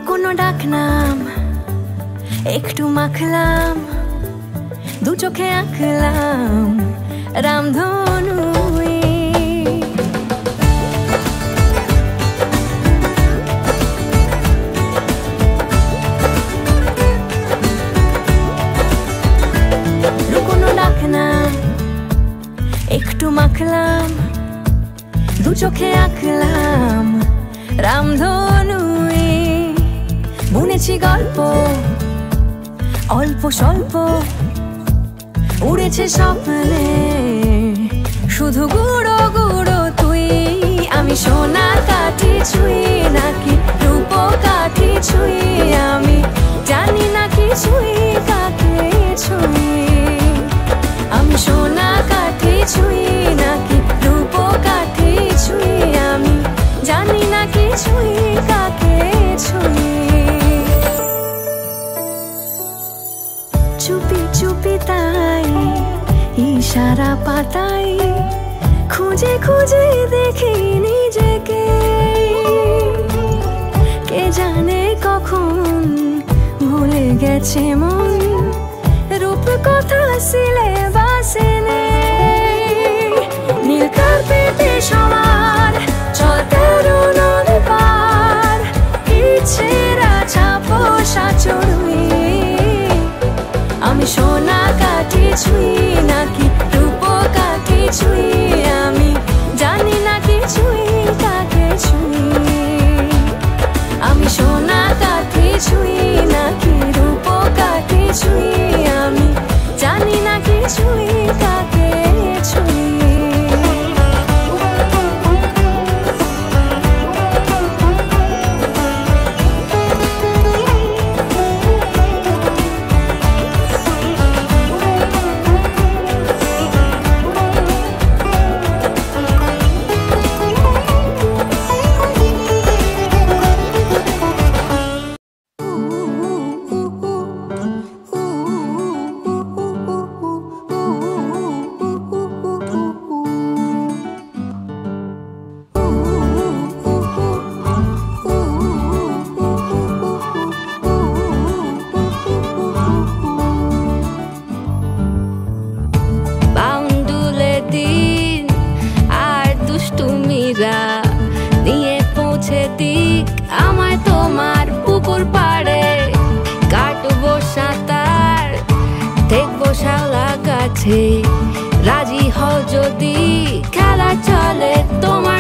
লুকোনো ডাকনাম একটু মাখলাম, দু চোখে আঁকলাম রামধনু। লুকোনো ডাকনাম একটু মাখলাম, দু চোখে আঁকলাম রামধনু। বুনেছি গল্প অল্প স্বল্প, উড়েছে স্বপ্নে শুধু গুঁড়ো গুঁড়ো তুই। আমি সোনা কাঠি ছুঁই নাকি রূপ কাঠি ছুঁই, আমি জানি না কিছুই কাকে ছুঁই। আমি সোনা কাঠি ছুঁই নাকি রূপ কাঠি ছুঁই, আমি জানি না কিছুই কাকে ছুঁই। চুপি চুপি তাই ইশারা পাতাই, খুঁজে খুঁজে দেখি নিজেকে। কে জানে কখন ভুলে গেছে মন, রূপ কথা সিলেবাসে নেই। নীল কার্পেটে সবার চল তেরো নদী পার, ইচ্ছেরা ছাপোষা চড়ুই। আমি সোনা কাঠি ছুঁই নাকি রূপ কাঠি ছুঁই, আমি জানি না কিছুই কাকে ছুঁই। আমি সোনা কাঠি ছুঁই নাকি রূপ কাঠি ছুঁই, আমি জানি না কিছুই কাকে ছুঁই। নিয়ে পৌঁছে দিক আমায় তোমার পুকুর পাড়ে, কাটবো সাঁতার দেখবো শালা গাছে। রাজি হও যদি খেলা চলে তোমার